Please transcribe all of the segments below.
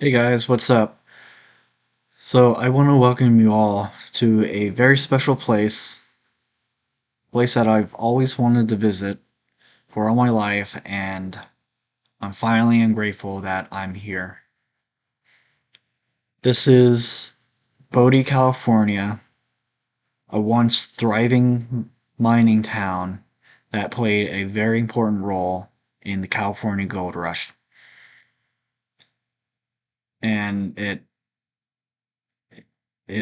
Hey guys, what's up? So I want to welcome you all to a very special place that I've always wanted to visit for all my life, and I'm finally and grateful that I'm here. This is Bodie, California, a once thriving mining town that played a very important role in the California Gold Rush. And it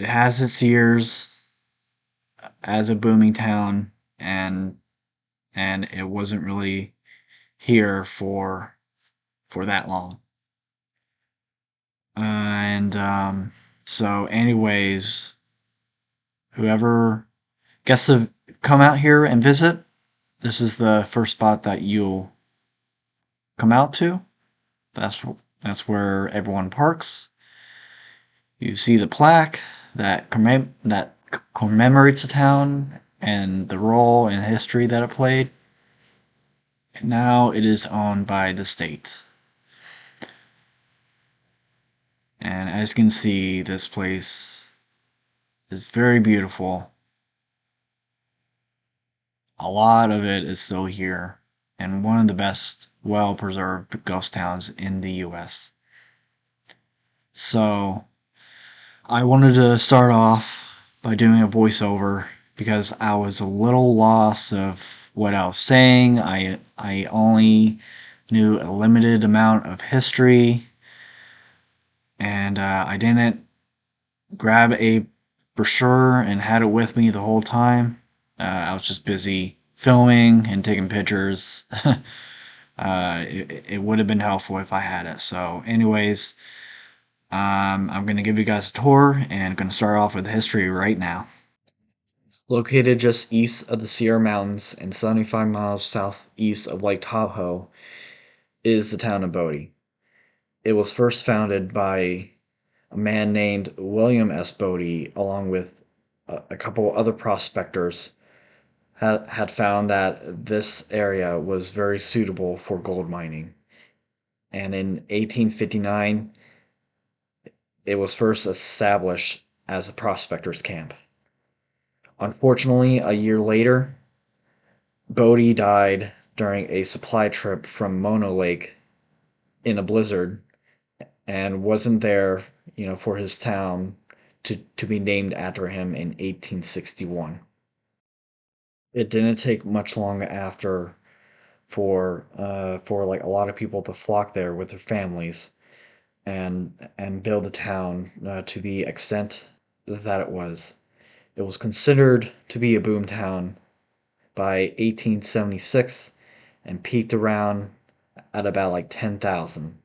has its years as a booming town, and it wasn't really here for that long. And so, anyways, whoever gets to come out here and visit, this is the first spot that you'll come out to. That's that's where everyone parks. You see the plaque that commemorates the town and the role and history that it played. And now it is owned by the state. And as you can see, this place is very beautiful. A lot of it is still here, and one of the best well-preserved ghost towns in the US. So, I wanted to start off by doing a voiceover because I was a little lost of what I was saying. I only knew a limited amount of history, and I didn't grab a brochure and had it with me the whole time. I was just busy filming and taking pictures. It would have been helpful if I had it. So, anyways, I'm going to give you guys a tour and going to start off with history right now. Located just east of the Sierra Mountains and 75 miles southeast of Lake Tahoe is the town of Bodie. It was first founded by a man named William S. Bodie, along with a couple other prospectors, had found that this area was very suitable for gold mining. And in 1859, it was first established as a prospector's camp. Unfortunately, a year later, Bodie died during a supply trip from Mono Lake in a blizzard and wasn't there, for his town to be named after him in 1861. It didn't take much long after for like a lot of people to flock there with their families and build the town to the extent that it was. It was considered to be a boom town by 1876 and peaked around at about like 10,000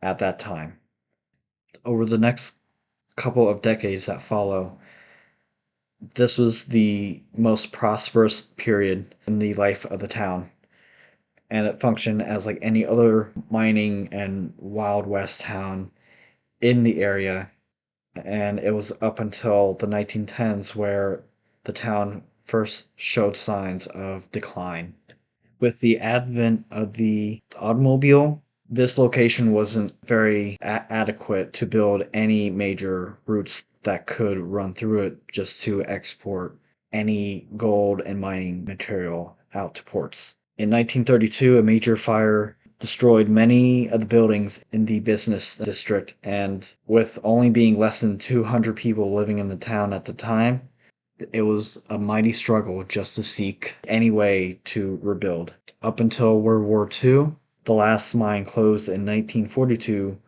at that time. Over the next couple of decades that follow, this was the most prosperous period in the life of the town, and it functioned as like any other mining and Wild West town in the area. And it was up until the 1910s where the town first showed signs of decline. With the advent of the automobile, this location wasn't very adequate to build any major routes that could run through it just to export any gold and mining material out to ports. In 1932, a major fire destroyed many of the buildings in the business district, and with only being less than 200 people living in the town at the time, it was a mighty struggle just to seek any way to rebuild. Up until World War II, the last mine closed in 1942,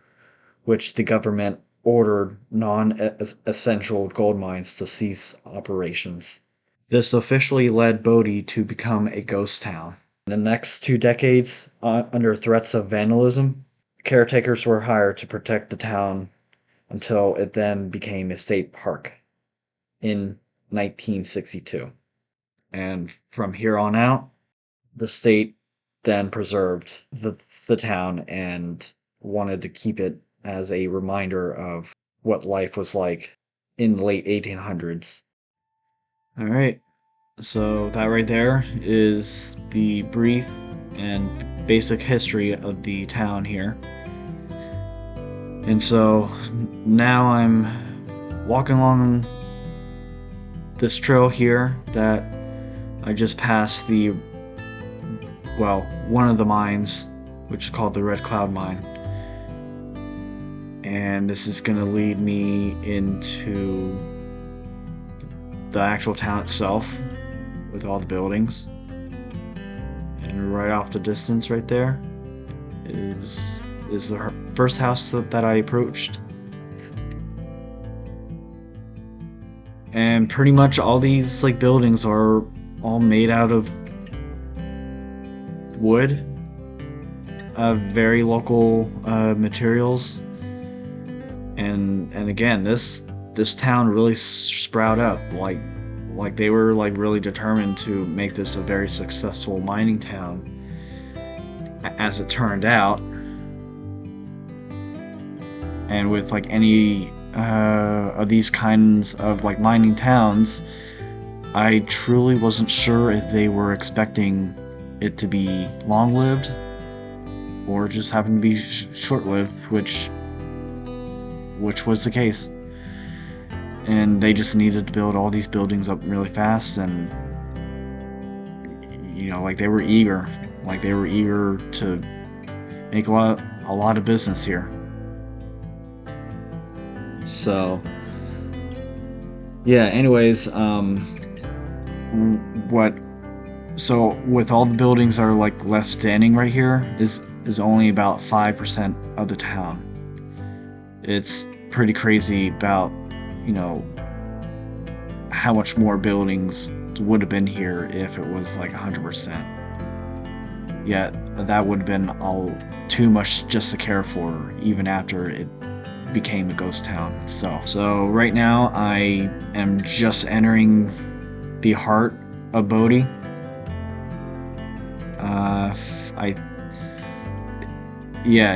which the government ordered non-essential gold mines to cease operations. This officially led Bodie to become a ghost town. In the next 2 decades, under threats of vandalism, caretakers were hired to protect the town until it then became a state park in 1962. And from here on out, the state then preserved the town and wanted to keep it as a reminder of what life was like in the late 1800s. All right. So that right there is the brief and basic history of the town here. And so now I'm walking along this trail here that I just passed one of the mines, which is called the Red Cloud Mine. And this is going to lead me into the actual town itself with all the buildings. And right off the distance right there is the first house that I approached. And pretty much all these buildings are all made out of wood, very local materials. And again, this town really sprout up like they were really determined to make this a very successful mining town, as it turned out. And with any of these kinds of mining towns, I truly wasn't sure if they were expecting it to be long-lived or just happened to be short-lived, which was the case. And they just needed to build all these buildings up really fast, and they were eager to make a lot of business here. So yeah, anyways, so with all the buildings that are left standing right here is only about 5% of the town. It's pretty crazy about how much more buildings would have been here if it was 100%. Yet that would have been all too much just to care for, even after it became a ghost town. So right now I am just entering the heart of Bodie.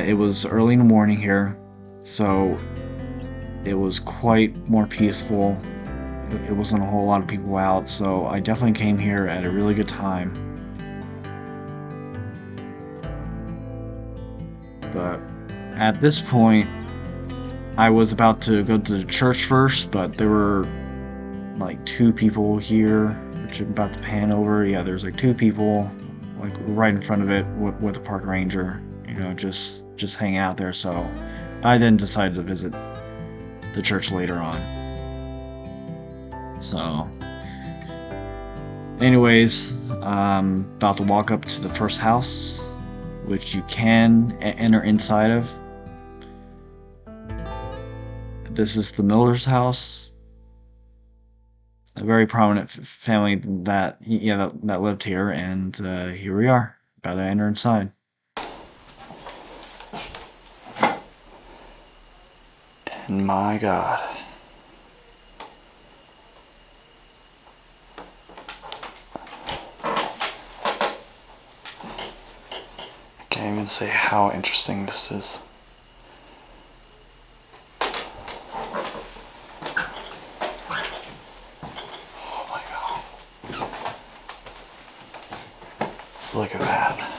It was early in the morning here, so it was quite more peaceful. It wasn't a whole lot of people out, so I definitely came here at a really good time. But at this point, I was about to go to the church first, but there were 2 people here, which I'm about to pan over. Yeah, there's 2 people right in front of it with a park ranger, just hanging out there. So I then decided to visit the church later on. So anyways, I'm about to walk up to the first house, which you can enter inside of. This is the Miller's house, a very prominent family that lived here, and here we are, about to enter inside. And my God, I can't even say how interesting this is. Look at that.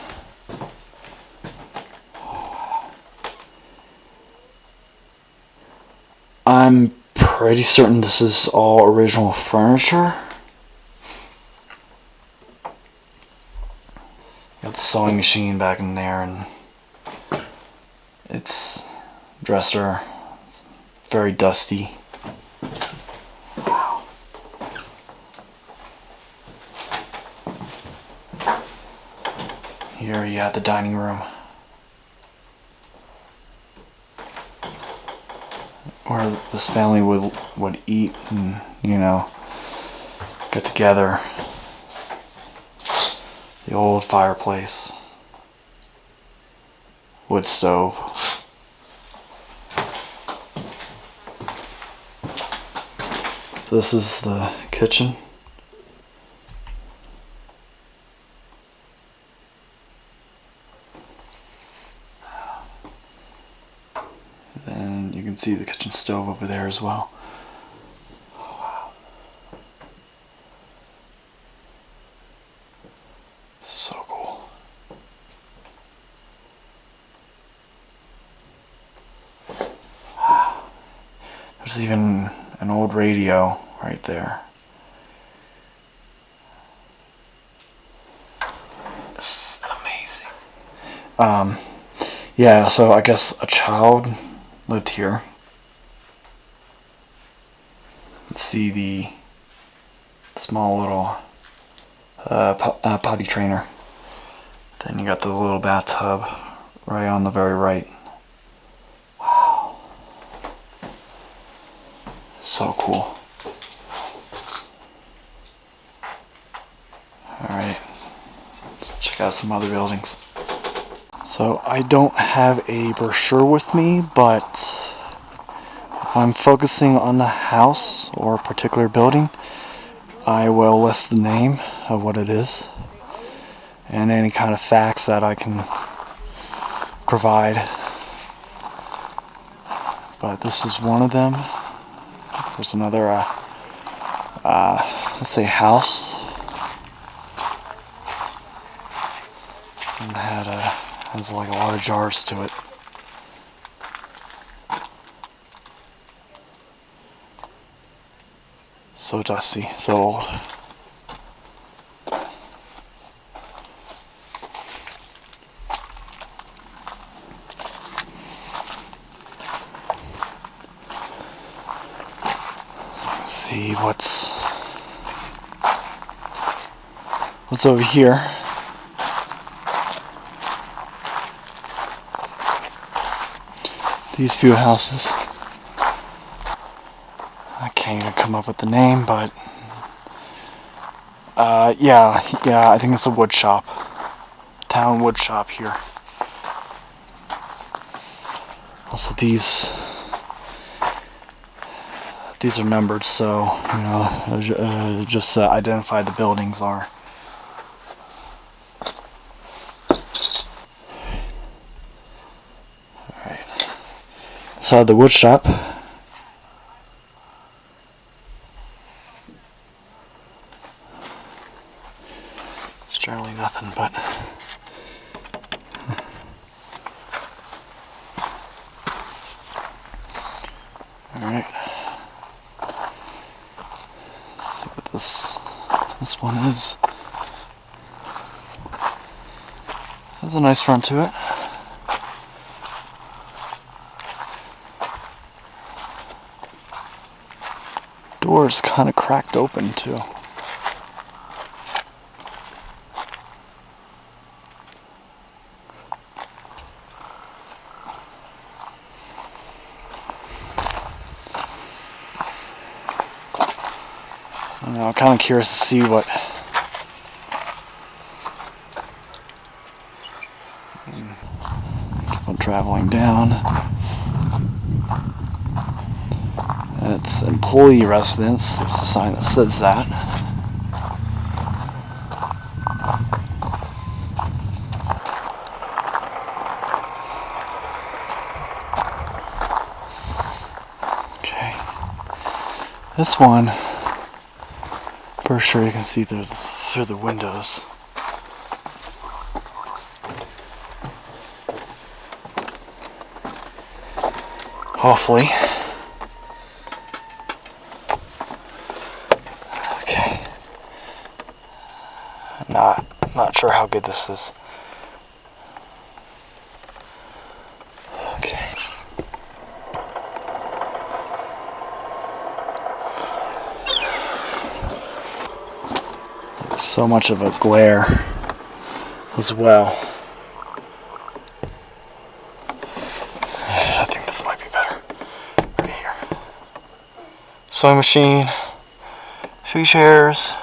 I'm pretty certain this is all original furniture. Got the sewing machine back in there, and its dresser. It's very dusty. Wow. Here you have the dining room, where this family would eat and get together. The old fireplace, wood stove. This is the kitchen. Then you can see the kitchen stove over there as well. Oh, wow. This is so cool. There's even an old radio right there. This is amazing. Yeah, so I guess a child lived here. Let's see the small little potty trainer. Then you got the little bathtub right on the very right. Wow. So cool. Alright, let's check out some other buildings. So I don't have a brochure with me, but if I'm focusing on the house or a particular building, I will list the name of what it is and any kind of facts that I can provide. But this is one of them. There's another, let's say, house. And has like a lot of jars to it. So dusty, so old. Let's see what's over here. These few houses. I can't even come up with the name, but yeah, I think it's a wood shop. Town wood shop here. Also these are numbered, so you know, just identify the buildings are. Alright. So the wood shop. It's generally nothing but alright. Let's see what this one is. Has a nice front to it. Door's kind of cracked open too. I'm kind of curious to see what keep on traveling down. It's employee residence. There's a sign that says that. Okay. This one, for sure you can see through the windows. Hopefully. Okay. Not sure how good this is. Okay. So much of a glare as well. I think this might be better. Right here. Sewing machine. 3 chairs.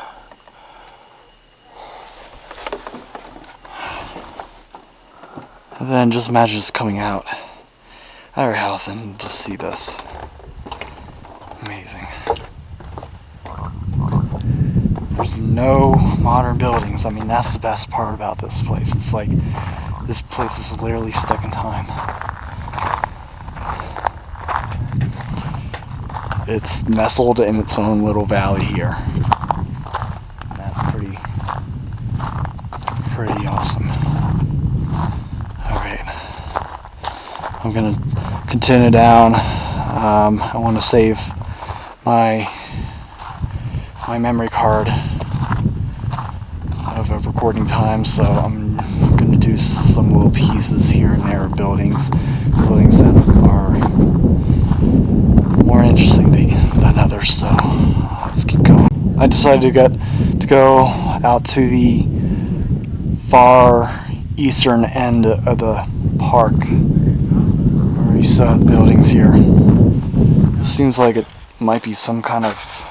And then just imagine just coming out at our house and just see this. Amazing. There's no modern buildings. I mean, that's the best part about this place. It's like, this place is literally stuck in time. It's nestled in its own little valley here. And that's pretty awesome. Alright. I'm gonna continue down. I want to save my memory card of recording time, so I'm going to do some little pieces here and there of buildings that are more interesting than others. So let's keep going. I decided to go out to the far eastern end of the park, where you saw the buildings here. It seems like it might be some kind of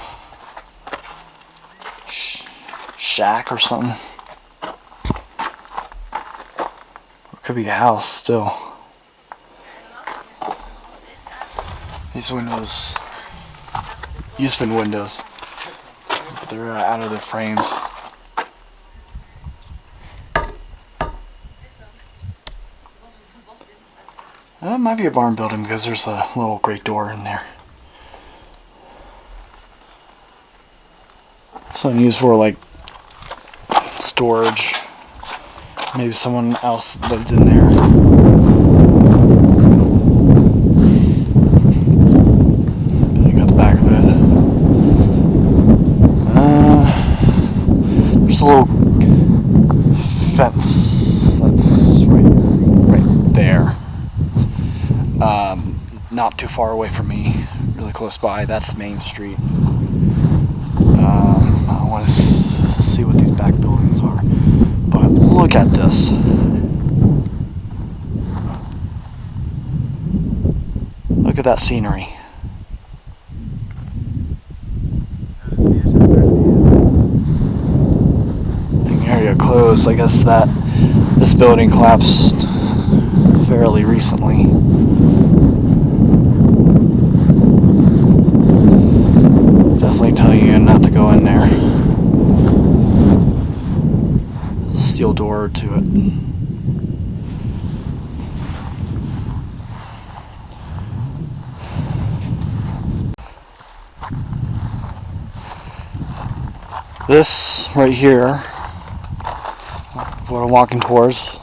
shack or something. It could be a house still. These windows used to be windows, but they're out of their frames. It might be a barn building because there's a little great door in there. Something used for like storage. Maybe someone else lived in there. You got the back of it. There's a little fence that's right there. Not too far away from me, really close by. That's Main Street. I want to see what these back buildings are. But look at this. Look at that scenery. The area closed. I guess that this building collapsed fairly recently. Definitely telling you not to go in there. There's a steel door to it. This right here, what I'm walking towards,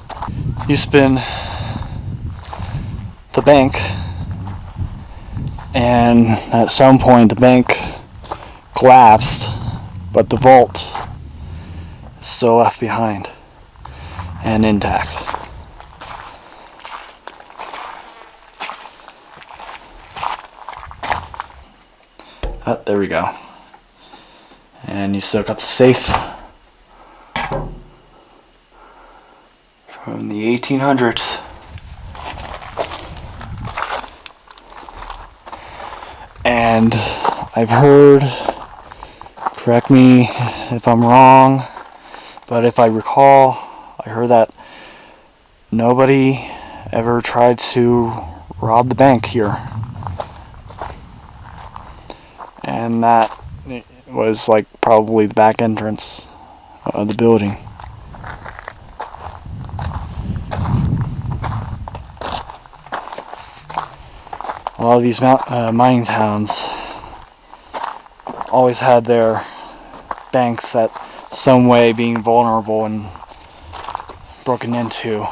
used to been the bank, and at some point the bank collapsed, but the vault is still left behind and intact. Oh, there we go. And you still got the safe from the 1800s. And I've heard, correct me if I'm wrong, but if I recall, I heard that nobody ever tried to rob the bank here. And that was like probably the back entrance of the building. A lot of these mining towns always had their banks at some way being vulnerable and broken into.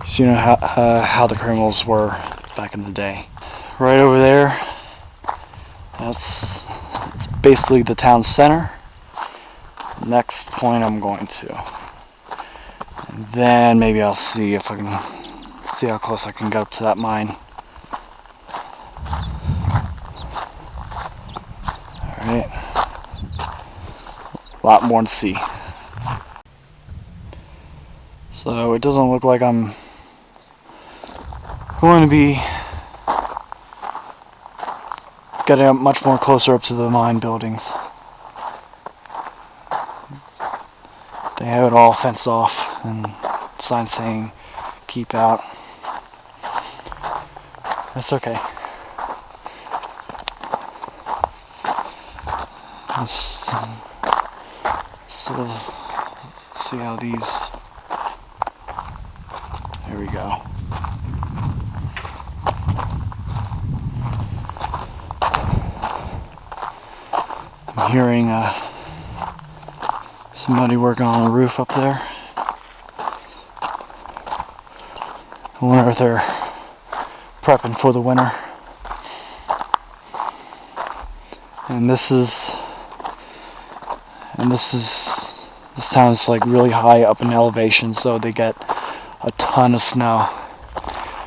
So you know how the criminals were back in the day. Right over there, it's basically the town center. Next point I'm going to. And then maybe I'll see if I can see how close I can get up to that mine. Alright. A lot more to see. So it doesn't look like I'm going to be getting up much more closer up to the mine buildings. They have it all fenced off and signs saying keep out. That's okay. Let's see how these. There we go. I'm hearing somebody working on a roof up there. I wonder if they're prepping for the winter. And this town is like really high up in elevation, so they get a ton of snow.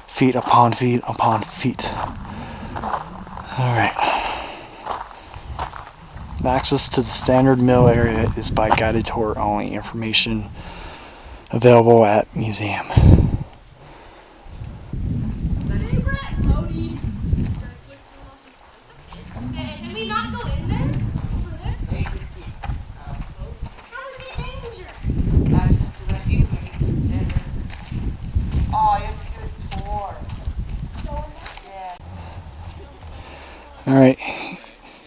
Feet upon feet upon feet. Alright. Access to the standard mill area is by guided tour only. Information available at museum. Can we not go in there? How is it danger? That's just a rescue. Oh, you have to do a tour. Yeah. Alright.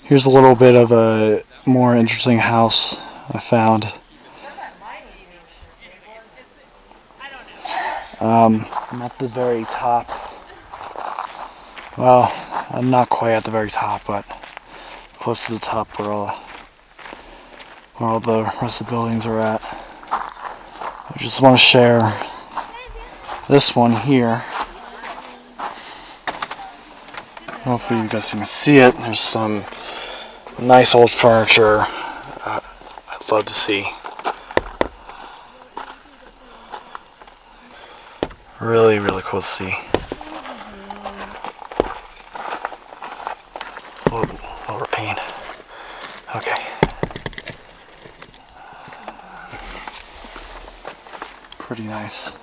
Here's a little bit of a more interesting house I found. I'm at the very top. Well, I'm not quite at the very top, but close to the top where all the rest of the buildings are at. I just want to share this one here. Hopefully you guys can see it. There's some nice old furniture. I'd love to see. Really, really cool to see. Lower pane. Okay. Pretty nice.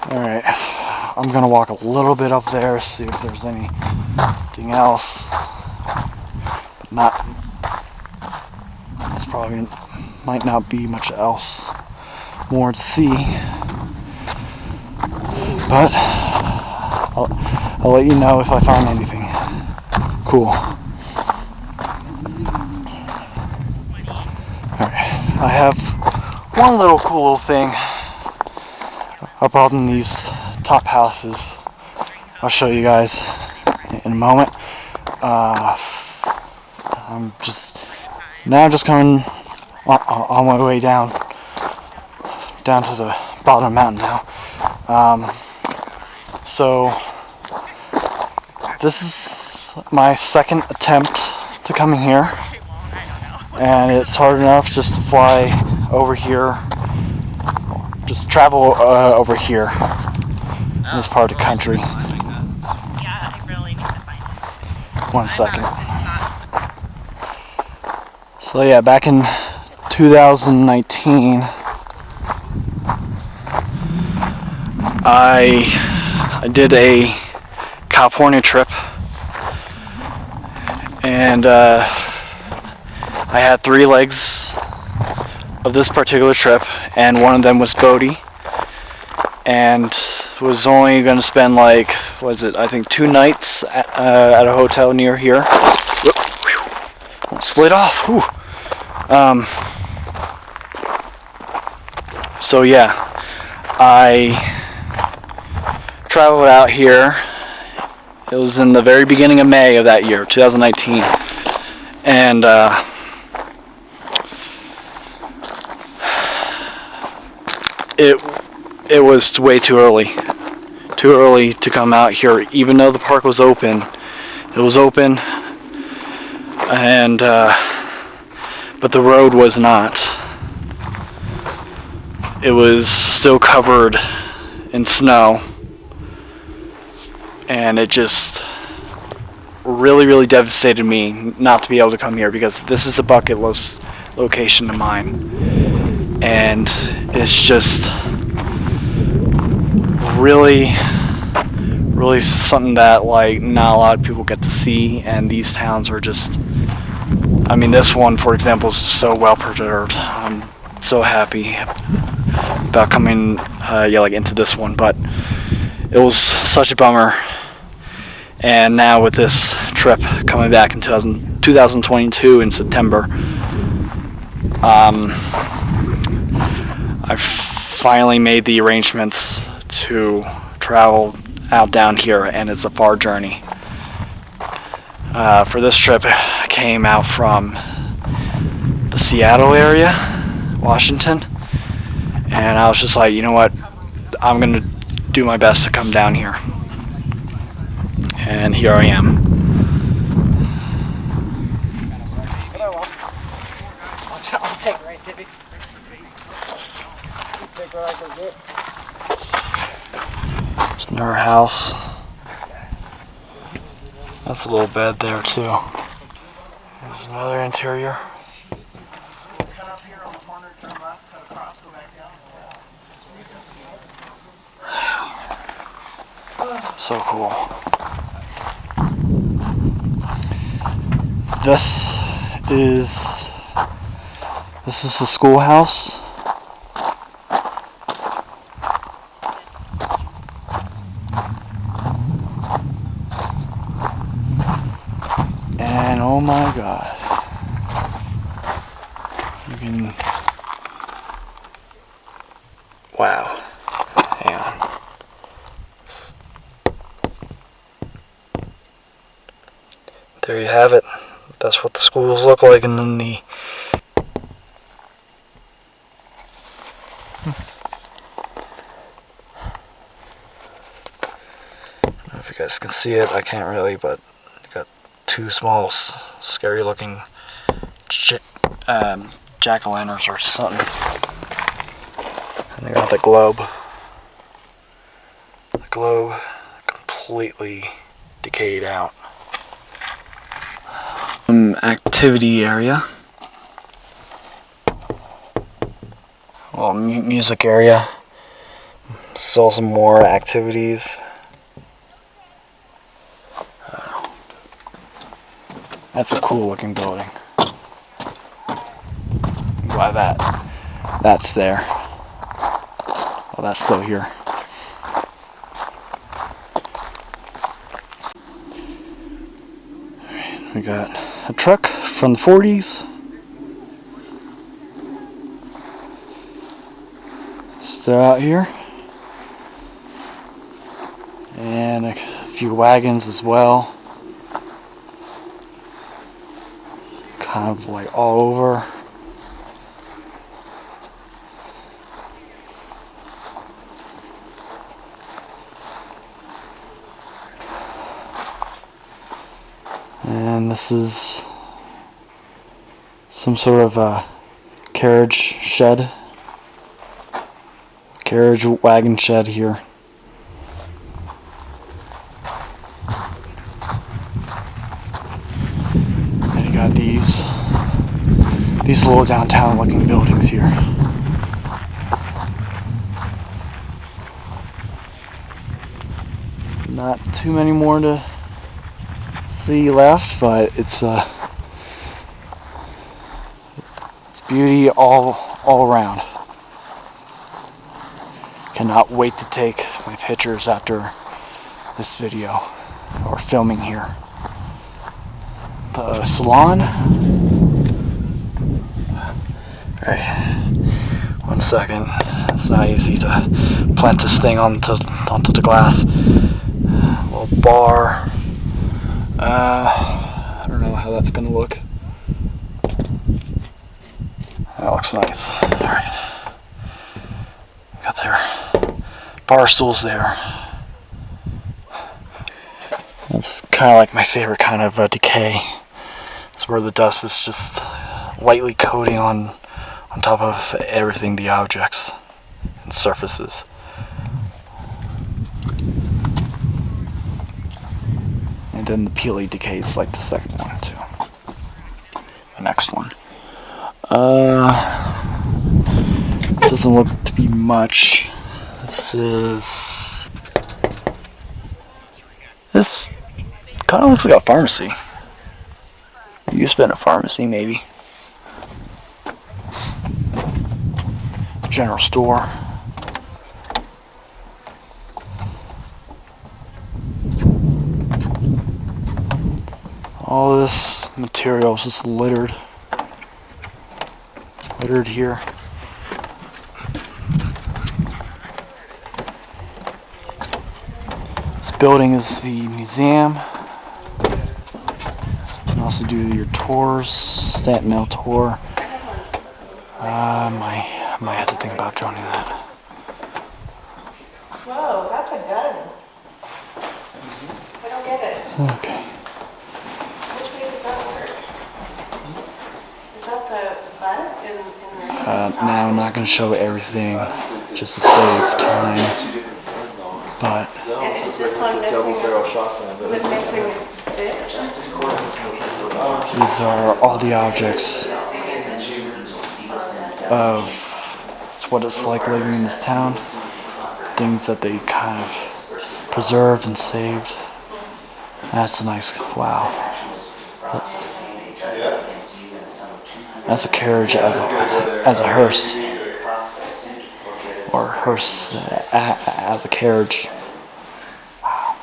Alright. I'm gonna walk a little bit up there, see if there's anything else. There's probably might not be much else more to see. But I'll let you know if I find anything cool. Alright. I have one cool little thing about in these top houses. I'll show you guys in a moment. I'm just coming on my way down to the bottom of the mountain now. So this is my second attempt to coming here, and it's hard enough just to fly over here, just travel over here in this part of the country. Yeah, I really need to find it. 1 second. So yeah, back in 2019, I did a California trip, and I had 3 legs of this particular trip, and one of them was Bodie, and was only going to spend I think 2 nights at a hotel near here. Slid off. Whew. So yeah, I traveled out here. It was in the very beginning of May of that year, 2019, and it was way too early to come out here, even though the park was open. It was open, and but the road was not. It was still covered in snow, and it just really, really devastated me not to be able to come here, because this is a bucket list location of mine, and it's just really, really something that not a lot of people get to see. And these towns are just, I mean, this one, for example, is so well preserved. I'm so happy about coming into this one, but it was such a bummer. And now with this trip coming back in 2022 in September, I finally made the arrangements to travel out down here, and it's a far journey. For this trip, I came out from the Seattle area, Washington, and I was just like, you know what, I'm gonna do my best to come down here. And here I am. I'll take right, Tippy. Take what I can get. There's another house. That's a little bed there too. There's another interior. Cut up here on the corner, turn left, cut across, go back down. So cool. This is the schoolhouse. And oh my God. You can, wow. Hang on. There you have it. That's what the schools look like, and then the I don't know if you guys can see it. I can't really, but you got two small, scary looking jack-o'-lanterns or something. And they got the globe. The globe completely decayed out. Activity area. Well, music area. Still some more activities. That's a cool looking building. Why that's there. Well, that's still here. Alright, we got a truck from the 40s. Still out here. And a few wagons as well. Kind of like all over. And this is some sort of a carriage shed. Carriage wagon shed here. And you got these little downtown looking buildings here. Not too many more to see left, but it's beauty all around. Cannot wait to take my pictures after this video or filming here. The salon. Alright, 1 second. It's not easy to plant this thing onto the glass. A little bar. I don't know how that's gonna look. That looks nice. Alright. Got their bar stools there. That's kind of like my favorite kind of decay. It's where the dust is just lightly coating on top of everything, the objects and surfaces. And then the peely decays like the second one too. The next one. Doesn't look to be much. This kind of looks like a pharmacy. You used to be in a pharmacy, maybe. General store. All this material is just littered here. This building is the museum. You can also do your tours, stamp mail tour. I might have to think about joining that. Whoa, that's a a gun. I don't get it. Okay. Which way does that work? Is that the butt in this? Now I'm not going to show everything just to save time, but And is this one missing this missing this bit? these are all the objects of what it's like living in this town. Things that they kind of preserved and saved. That's a nice, wow. That's a carriage as a hearse. Or hearse as a carriage. Wow.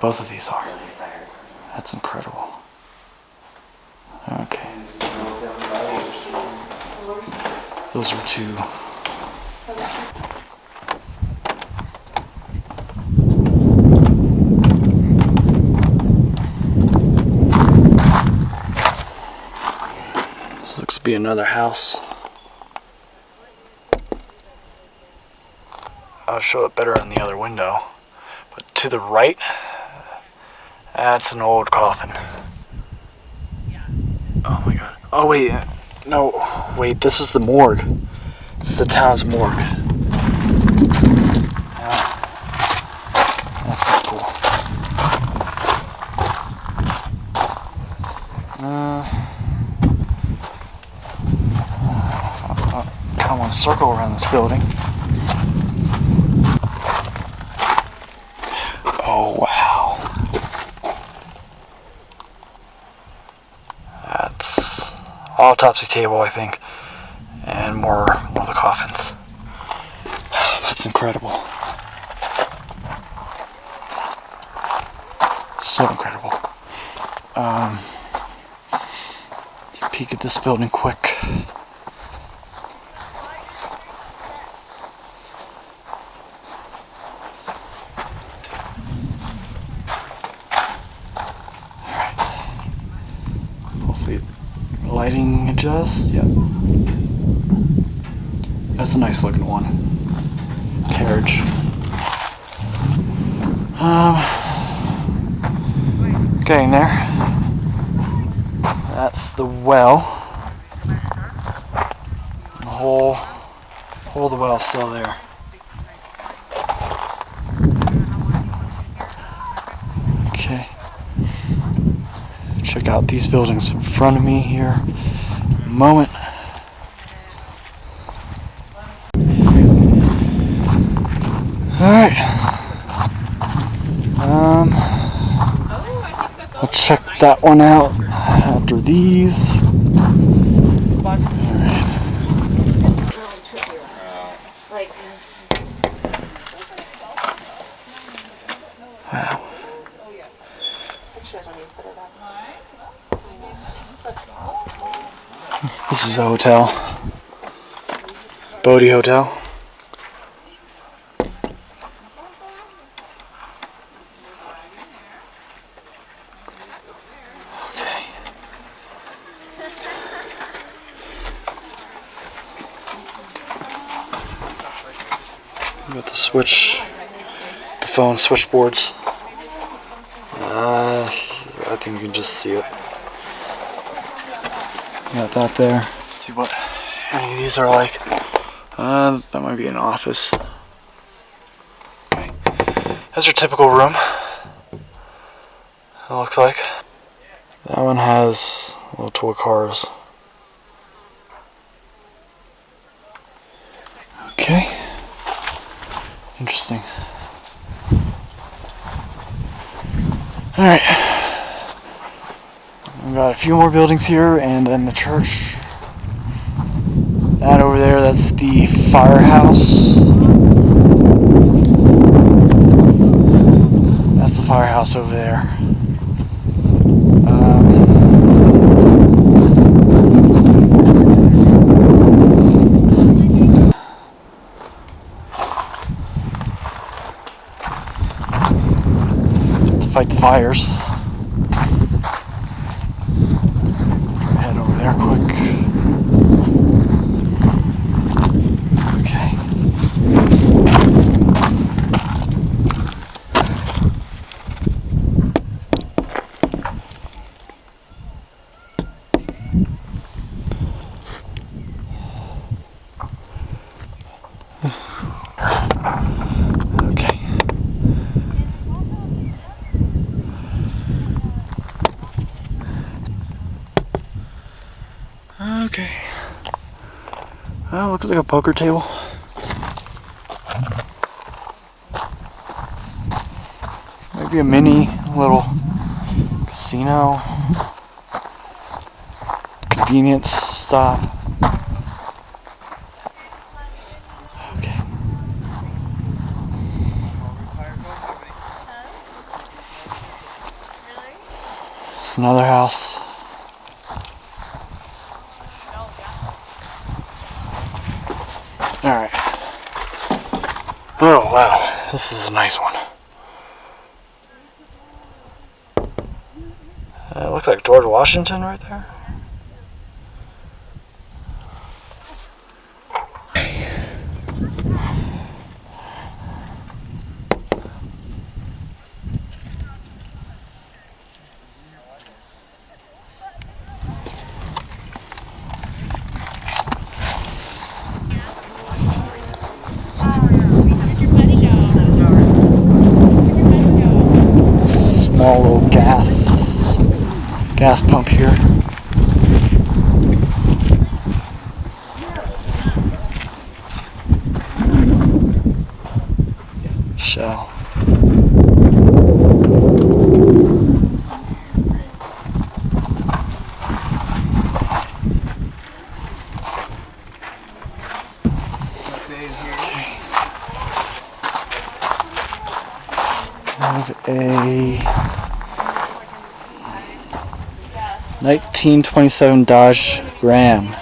Both of these are. That's incredible. Okay. Those were two. This looks to be another house. I'll show it better in the other window. But to the right, that's an old coffin. Oh my god. Oh wait, no, wait, this is the morgue. This is the town's morgue. Yeah. That's pretty cool. I kind of want to circle around this building. Oh wow. That's autopsy table, I think, and more of the coffins. That's incredible. So incredible. Take a peek at this building quick. Lighting adjust, yep. That's a nice looking one. Carriage. Getting there. That's the well. The whole of the well's still there. Okay. Check out these buildings in front of me here in a moment. Alright. I'll check that one out after these. Alright. Wow. This is a hotel. Bodie Hotel. Okay. We got the phone switchboards. I think you can just see it. Got that there. See what any of these are like. That might be an office. Okay. That's your typical room. It looks like. That one has little toy cars. Okay. Interesting. Alright. We've got a few more buildings here, and then the church. That over there, that's the firehouse. That's the firehouse over there. To fight the fires. Head over there quick. Okay. like a poker table. Maybe a mini little casino. Convenience stop. Okay. It's another house. Alright. Oh wow, this is a nice one. It looks like George Washington right there. Small little gas pump here. Shell. A 1927 Dodge Ram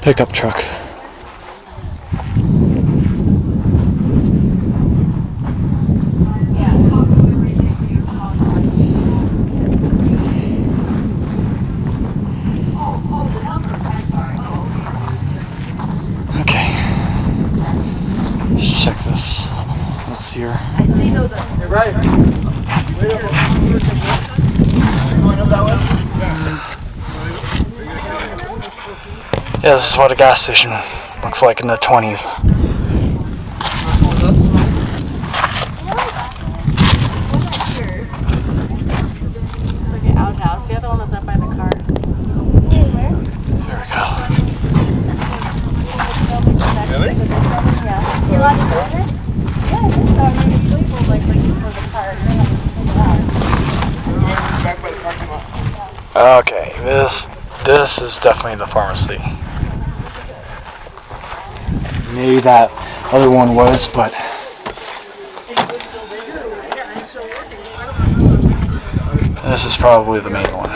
pickup truck. Okay, let's check this. What's here? Yeah, this is what a gas station looks like in the 20s. Look at outhouse. The other one was up by the cars. There we go. Really? Yeah. You allowed to go in there? Yeah, I think so. I mean, it's labeled like for the car. Back by the parking lot. Okay, this is definitely the pharmacy. Maybe that other one was, but this is probably the main one.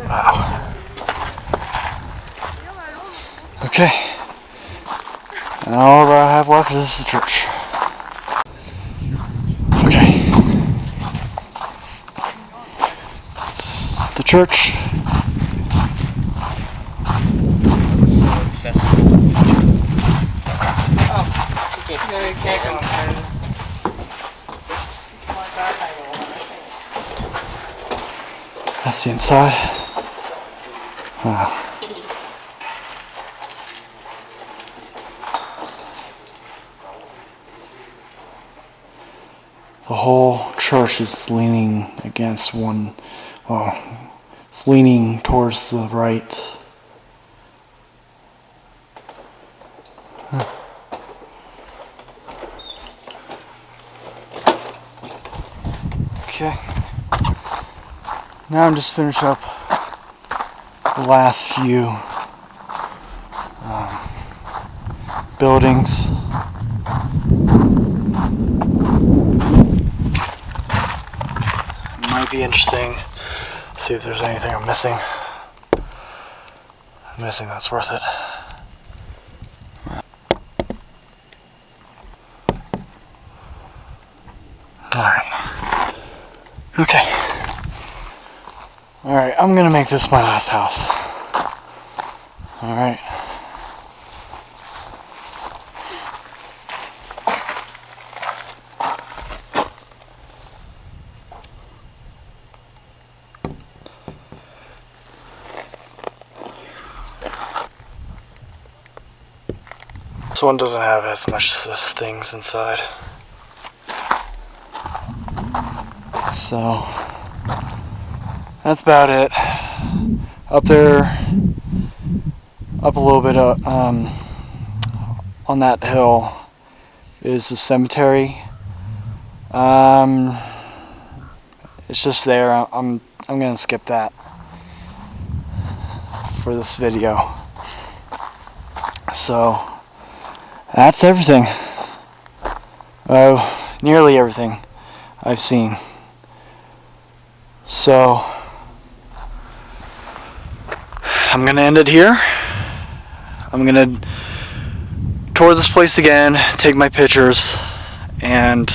Wow. Okay. And all that I have left is the church. Okay. It's the church. That's the inside. Wow. The whole church is leaning against one, well, it's leaning towards the right. Huh. Okay. Now I'm just finishing up the last few buildings. Might be interesting. See if there's anything I'm missing. That's worth it. Alright. Okay. Alright, I'm gonna make this my last house. Alright. This one doesn't have as much things inside. So that's about it. Up there, up a little bit on that hill is the cemetery. It's just there. I'm gonna skip that for this video. So that's everything. Nearly everything I've seen. So I'm gonna end it here. I'm gonna tour this place again, take my pictures, and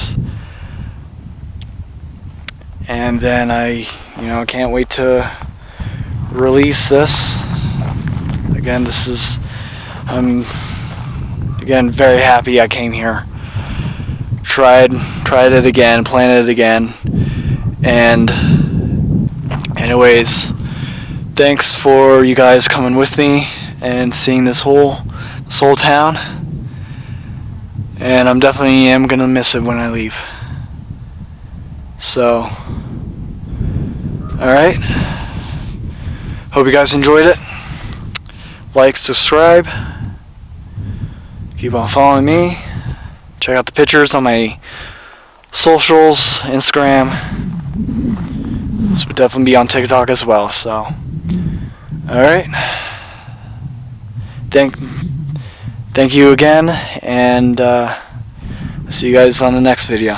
then I can't wait to release this. Again, I'm again very happy I came here. Tried it again, planned it again, and anyways, thanks for you guys coming with me and seeing this whole town. And I'm definitely gonna miss it when I leave. So, alright. Hope you guys enjoyed it. Like, subscribe. Keep on following me. Check out the pictures on my socials, Instagram. This would definitely be on TikTok as well. So, alright. Thank you again, and see you guys on the next video.